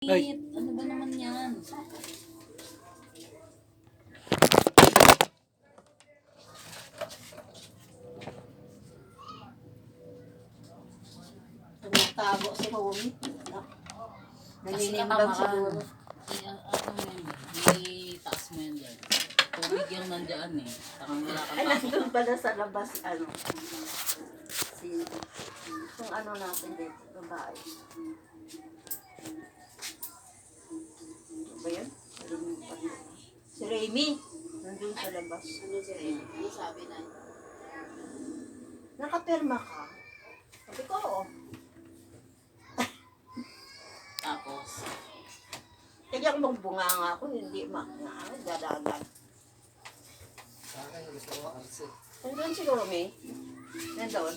Ay. Ano ba naman yan? Tumatago si Romy. Kasi Naninimbang siguro. Ano mo yun? May taas mo yan dyan. Tubig yung nandyan eh. Takang wala kang Ay, takot. nandun pala sa labas, ano. Si, kung ano natin dito, babae. Ano ba yun? Si Remy. Nandun sa labas. Ano si Remy? Ano sabi na? Nakaperma ka? Sabi ko, oo. Tapos, Kaya kung bunga nga ako, hindi dadagan. Sa akin, gusto ko arse. Nandun si Romy. Nandun.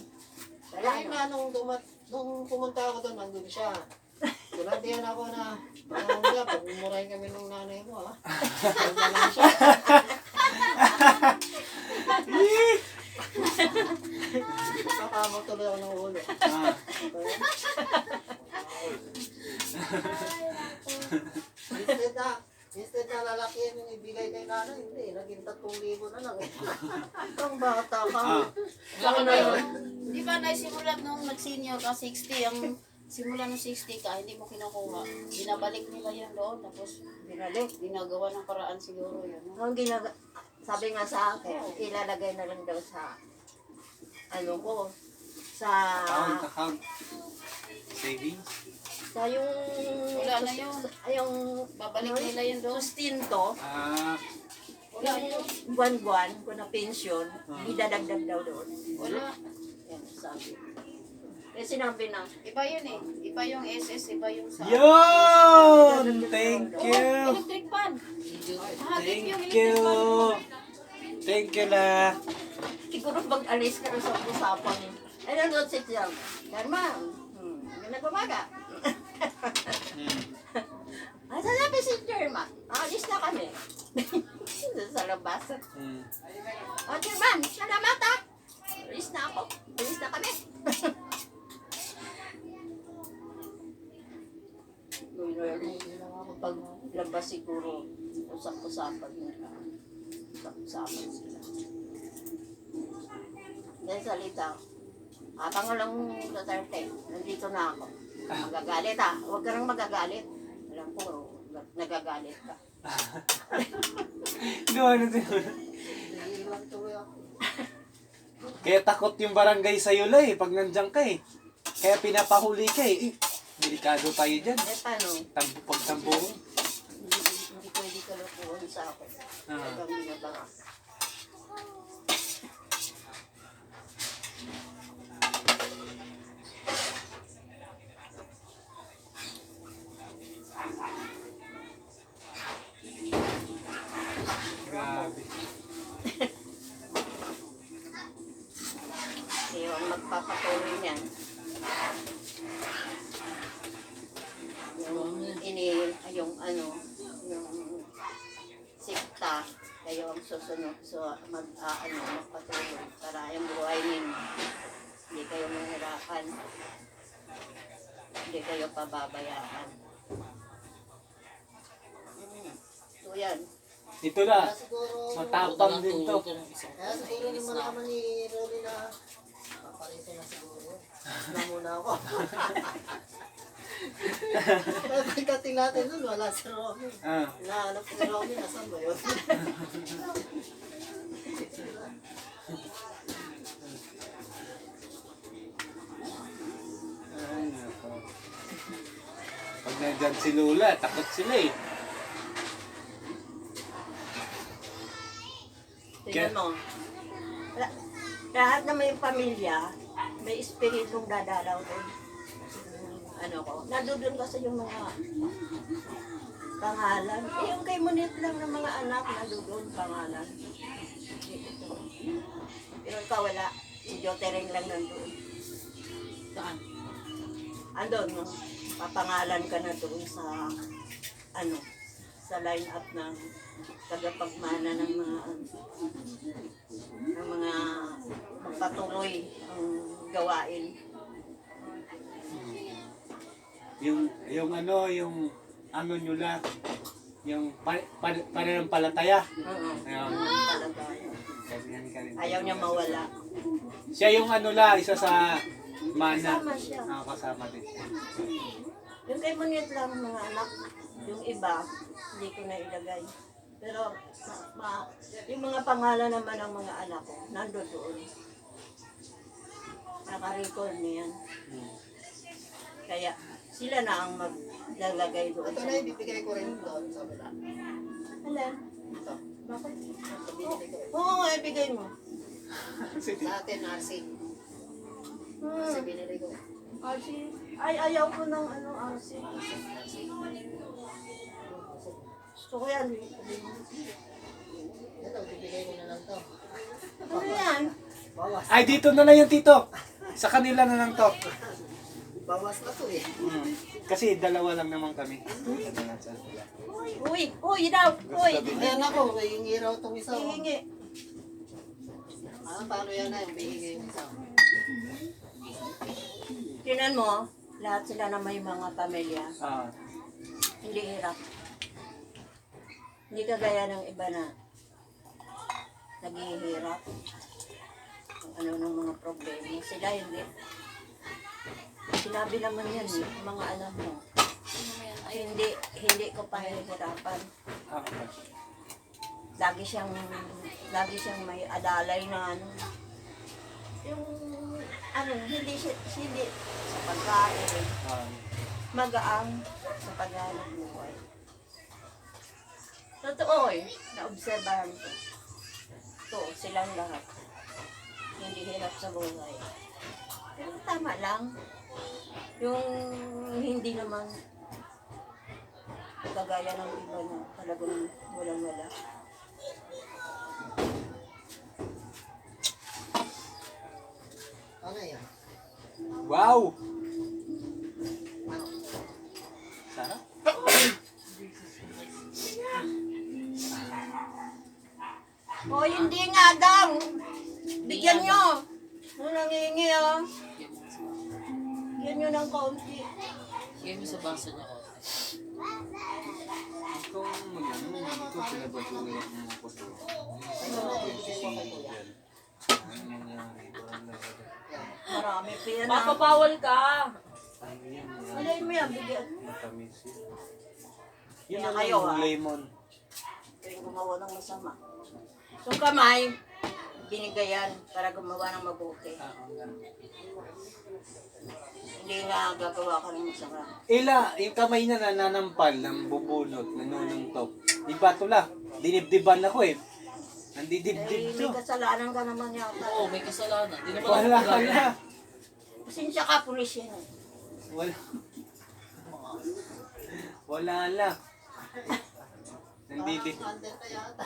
Wala Kaya nga, nung pumunta ako doon, nandun siya. Sinantihan ako na, nga, pagmumurahin kami nung nanay mo, ha? Nandun lang siya. Kakamo tuloy ako ng ulo. Instead na lalaki yung ibigay kay nanay, hindi, naging 3,000 na lang. Ang bata ka. baka ba yun? Di ba naisimulat nung nag-senior ka 60, ang simula ng 60 ka, hindi mo kinukuha. Binabalik nila yun doon, tapos Binalik. ginagawa ng paraan siguro yun. No? Ang sabi nga sa akin, ilalagay na lang daw sa, ano ko, sa, Account. Savings. sa yung, Wala na yun. yung, Babalik nila yun doon. sustinto, Wala yun. yung buwan-buwan ko na pension, idadagdag daw doon. Wala. Yan, sabi. Eh, sinabi na, Iba yun eh. Iba yung SS, iba yung sa... Yun! Thank you! Electric fan. Hagip yung Thank electric you! fan. Thank you la! siguro pag-alis ka rin sa usapan, ay, nanood si Tiang, Karma, nagbabaga. Ah, sabi si Germa, alis na kami. Sa labas. O, German, salamat ah. Alis na ako. Alis na kami. Pag labas siguro, usap-usapan nila. Usap-usapan sila. Dahil salita, habang walang Duterte, nandito na ako. Magagalit ah. Huwag ka nang magagalit. Alam ko, nagagalit ka. Gawin natin. Kaya takot yung barangay sa'yo la eh, pag nandiyan ka eh. Kaya pinapahuli ka eh. Delikado tayo dyan. Eh, paano? Pagtambuhin. Hindi pwede ka lupuhan sa akin. Talagang binabanga. Grabe. Yung magpapatuloy niyan. Yung ano, yung sikta, kayo ang susunod. So, magpatuloy para yung buhay ninyo. Hindi kayo mahirapan. Hindi kayo pababayaan. So, yan. Ito na. Siguro, Matapang din to. kaya siguro naman naman ni Rolly na paparito na siguro. Na muna ako. Kaya pagdating natin dun, wala si Romy. Nahanap si Romy, nasan ba yun? Ay, nako. Pag nandyan si Lula, takot sila eh. Tingnan mo. Lahat na may pamilya, may espiritong dadalaw doon. Ano ko, nandoon kasi yung mga pangalan. Eh, yung kay Munit lang ng mga anak, nandoon pangalan. Pero ikaw wala. Si Jotering lang nandoon. Saan? Andun, no? Papangalan ka na doon sa, ano, sa line-up ng tagapagmana ng mga magpatuloy ang gawain. Yung ano, yung ano nyo lang, yung pananampalataya. Oo. Ayun. Talaga. Ganyan ka rin. Ayaw niya mawala. Siya yung ano la, isa sa mana. Kasama siya. Kasama din siya. Yung kay Moniet lang mga anak, yung iba, hindi ko na ilagay. Pero yung mga pangalan naman ng mga anak ko, nandun doon. Naka-record niyan. Kaya sila na ang maglalagay doon. Ito na ibibigay ko rin doon sa wala. Alam? Ito. Bakit? Ito binili ko. Oo nga, ibigay mo. Sa atin, RC. RC binili ko. RC. Ay, ayaw ko ng ano, RC. Gusto ko yan. Ito, bibigay ko na lang to. Ano yan? Bawas. Ay, dito na lang yung tito. Sa kanila na lang to. Bawas na to eh. Kasi dalawa lang naman kami. Uy daw. Uy, Ayan ako, hihingi raw itong isa. oh. hihingi. Paano yan na yung bihigay yung isa? Tinan mo, lahat sila na may mga pamilya. Ah, Hindi hirap. Hindi kagaya ng iba na naghihirap. Kung ano ng mga problema. Sila hindi. Sinabi naman yan eh, mga alam mo. Ay, hindi ko pahihirapan. okay. Lagi siyang may adalay na ano. Yung ano, hindi sa pagkain. Magaang sa paghanap buhay. Totoo eh, naobserbahan ko. Ito, silang lahat. Hindi hirap sa buhay. Pero tama lang. Yung hindi naman kagaya ng iba na talagang walang-wala. Ano yan? Wow! Sarap. O, hindi nga daw. Bigyan nyo. Ano nangingi ah? Bigyan nyo ng kaunti. Sige mo sa baso niya ko. Kung mag-ano, ito pinabatuloy ang mga puso. Marami pa yan ah. Papapawal ka! Alay mo yan, bigyan. Matamis yun. Yun Kaya na kayo, lang, ah. lemon. Kaya gumawa ng masama. So kamay, binigayan para gumawa ng mabuti. Hindi nga gagawa ka ng masama. Ila, yung kamay na nananampal, ng bubunot, nanunungtog. Iba to la, dinibdiban ako eh. Nandidibdib May to. kasalanan ka naman yata. Oo, may kasalanan. Di naman Wala ako gagawin. na. Pasensya ka, pulis yan. Wala. Wala la. Nandidib. Under ka yata.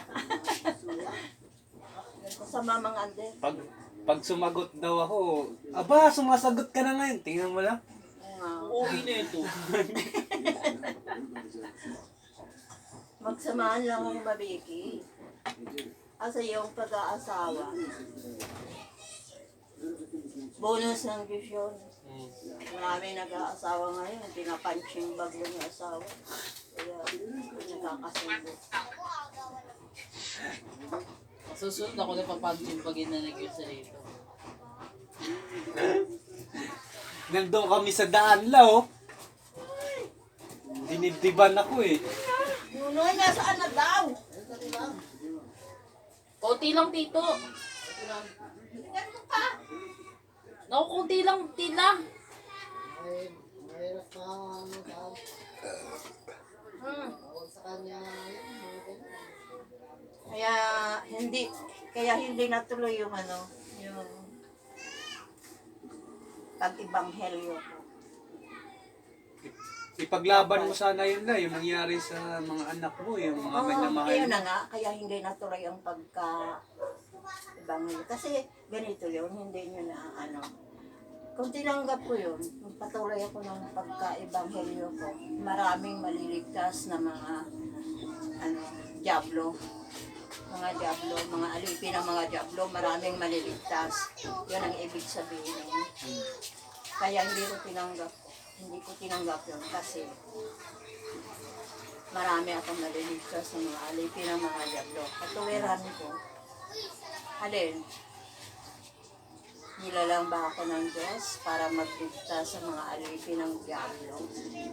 Masama mga ande. Pag sumagot daw ako, aba, sumasagot ka na ngayon. Tingnan mo lang. Okay na ito. Magsamaan lang ang mabiki. Kasi yung pag-aasawa, bonus ng Diyos yun. Marami nag-aasawa ngayon, pinapunching bag lang yung asawa. Kaya nakakasubo. Susunod ako na papansin pag inanagyo sa dito. Nandun kami sa daan la, oh. Dinibdiban ako eh. Nunoy, nasaan na daw? Konti lang, tito. Tingnan mo pa. Naku, konti lang, tila. Mahirap pa ano ka. Tawag sa kanya. Kaya hindi natuloy yung ano, yung pag-ibanghelyo ko. Ipaglaban mo sana yun la, yung nangyari sa mga anak mo, yung mga minamahal Ayun mo. na nga, kaya hindi natuloy ang pagka-ibanghelyo. Kasi ganito yun, hindi nyo na ano. Kung tinanggap ko yun, kung patuloy ako ng pagka-ibanghelyo ko, maraming maliligtas na mga diablo. Mga diablo, mga alipin ng mga diablo, maraming maliligtas. Yun ang ibig sabihin. Kaya hindi ko tinanggap yun kasi marami akong naliligtas sa mga alipin ng mga diablo. Katuwiran ko, alin, nilalang ba ako ng Diyos para magligtas sa mga alipin ng diablo?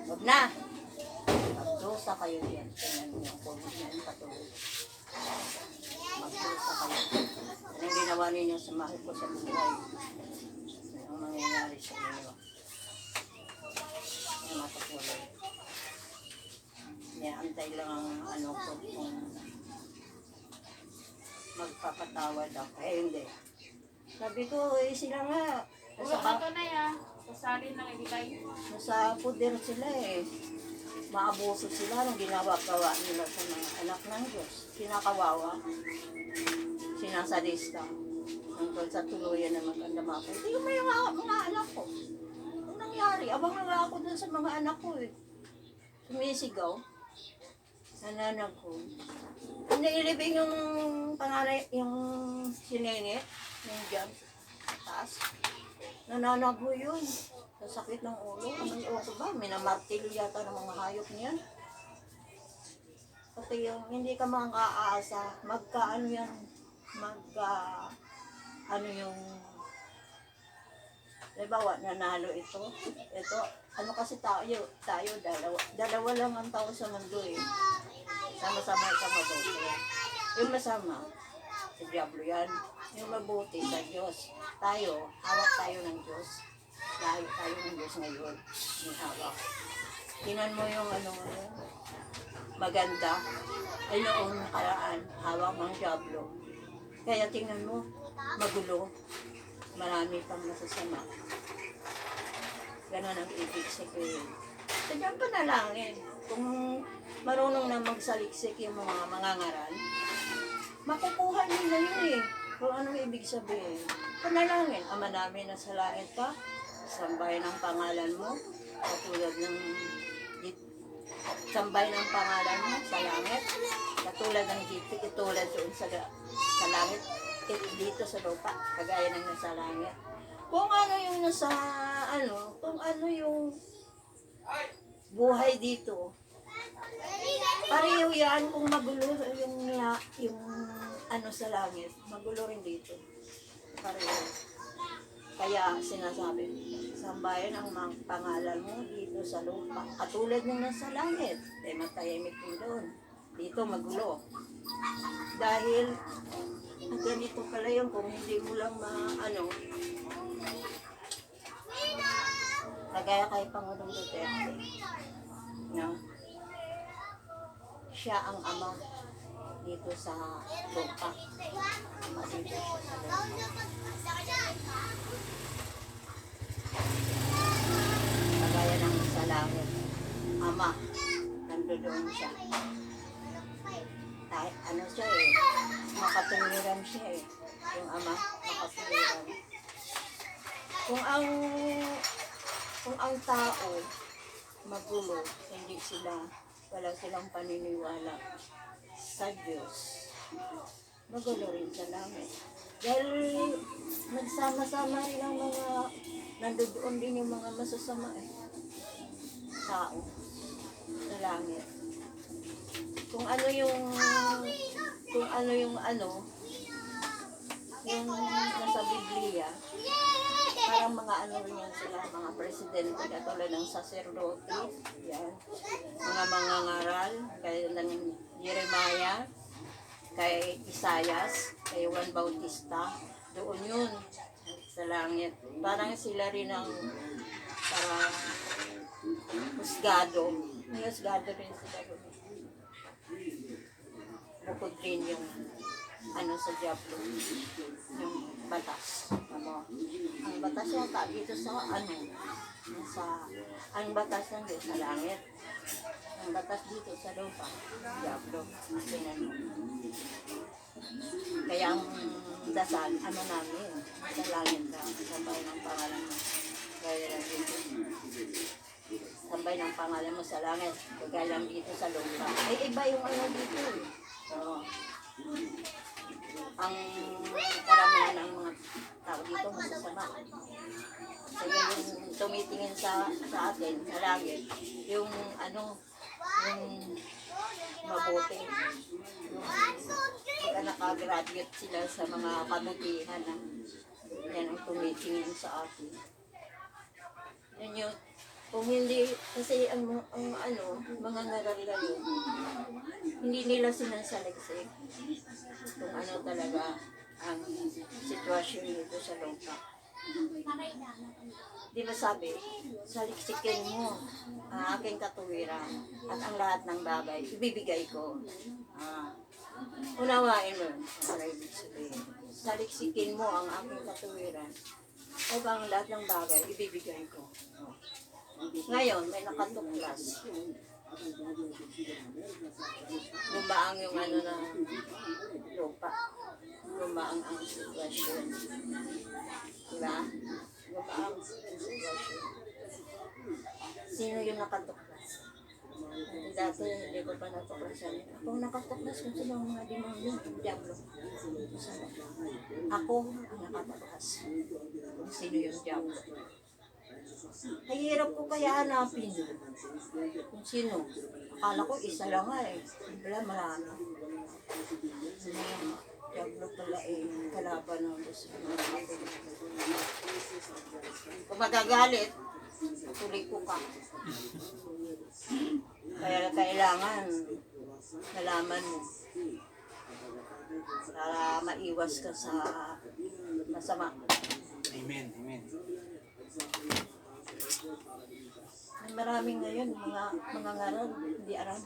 Huwag na! Magdusa kayo yan. Tingnan mo yung COVID na yun patuloy. Magdusa kayo. Anong ginawa ninyo sa mahal ko sa buhay? Anong mangyayari sa inyo? Ang matutuloy. Antay lang ang ano ko kung magpapatawad ako. Eh, hindi. Sabi ko, sila nga. Ito na ya. Sasali na ibigay. Nasa puder sila eh. Maabuso sila nung ginawa-gawa nila sa mga anak ng Diyos. Kinakawawa. Sinasadista. Tungkol sa tuluyan na magandama ko. Hindi mo yung mga anak ko. Anong nangyari? Abang nga ako dun sa mga anak ko eh. Sumisigaw. Nananag ko. Nailibing yung panganay, yung sinenit, yung dyan, taas. Nananago yun. Sa sakit ng ulo. Anong ulo ba? Minamartil yata ng mga hayop niyan. Pati yung hindi ka makakaasa, magkaano yan, ano yung, halimbawa, nanalo ito. Ito, ano kasi tayo, dalawa lang ang tao sa mundo eh. Sama-sama sa mabuti. Yung masama, sa Diablo yan. Yung mabuti sa Diyos. Tayo, hawak tayo ng Diyos. Dahil tayo ng Diyos ngayon. Yung hawak. Tingnan mo yung maganda. Ay noong nakaraan, hawak ng Diablo. Kaya tingnan mo, magulo. Marami pang nasasama. Ganon ang ibig sabihin. Sadyan pa na lang eh. Kung marunong na magsaliksik yung mga mangangaral, makukuha nila yun eh. Kung anong ibig sabihin. Panalangin, Ama namin na sa langit ka, sambay ng pangalan mo, katulad ng sambay ng pangalan mo sa langit, katulad ng dito, itulad doon sa langit, dito sa lupa, kagaya ng nasa langit. Kung ano yung nasa, kung ano yung buhay dito, pareho yan kung magulo yung ano sa langit, magulo rin dito. Pareho. Kaya sinasabi, sambayan ang pangalan mo dito sa lupa. Katulad ng nasa langit, matahimik din doon. Dito magulo. Dahil, ganito pala yun kung hindi mo lang kagaya kay Pangulong Duterte. No? Siya ang ama dito sa lupa. Ama dito sa lupa. Kagaya ng sa langit. Ama, nandoon siya. Ano siya eh, makatuluran siya eh. Yung ama, makatuluran. Kung ang tao magulo, wala silang paniniwala sa Diyos, magulo rin sa langit. Dahil nagsama-sama rin ang mga, nandoon din yung mga masasama eh, tao sa langit. Kung ano yung nasa Biblia, parang mga rin yan sila, mga presidente, katulad ng sacerdote, yan, mga mangangaral, kaya ng Jeremiah, kay Isaias, kay Juan Bautista, doon yun, sa langit. Parang sila rin ang parang husgado. May husgado rin sila doon. Bukod rin yung sa Diablo, yung batas. Ang batas yata dito sa ang batas ng Diyos sa langit. Ang batas dito sa lupa, Diablo. Kaya ang dasal, namin, sa langit ka, sabay ng pangalan mo. Kaya lang dito. Sabay ng pangalan mo sa langit, kaya lang dito sa lupa. Ay, iba yung dito eh. So, ang karamihan ng mga tao dito masasama. So, yung tumitingin sa atin, sa langit, yung kamote. Pagka nakagraduate sila sa mga kabutihan na yan ang tumitingin sa atin. Yan yun. Kung hindi, kasi ang mga ngaral ngayon, hindi nila sinasaliksik kung ano talaga ang sitwasyon nito sa lupa. Di ba sabi, saliksikin mo ang aking katuwiran at ang lahat ng bagay, ibibigay ko. Unawain mo, ano ibig sabihin. Saliksikin mo ang aking katuwiran at ang lahat ng bagay, ibibigay ko. Ngayon, may nakatuklas. Gumaang yung ano ng lupa. Gumaang ang sitwasyon. Diba? Gumaang sitwasyon. Sino yung nakatuklas? Dati hindi ko pa natuklasan. Ako nakatuklas kung sino ang mga demonyo, yung diablo. Ako ang nakatuklas kung sino yung diablo. Ay, hirap ko kaya hanapin kung sino. Akala ko isa lang nga eh. Wala, marami. Diablo pala eh, kalaban ng Diyos. Kung magagalit, tuloy ko ka. Kaya kailangan nalaman mo para maiwas ka sa masama. Amen, amen. May maraming ngayon, mga ngaral, hindi aram.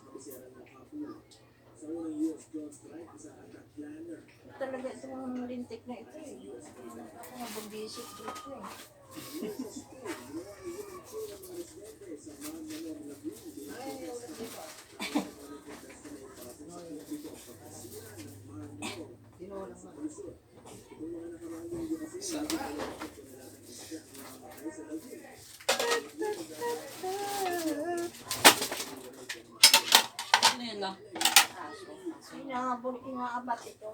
Talaga itong lintik na ito eh. Mga bumbisip dito eh. Ano yun lang? Inaabat ito.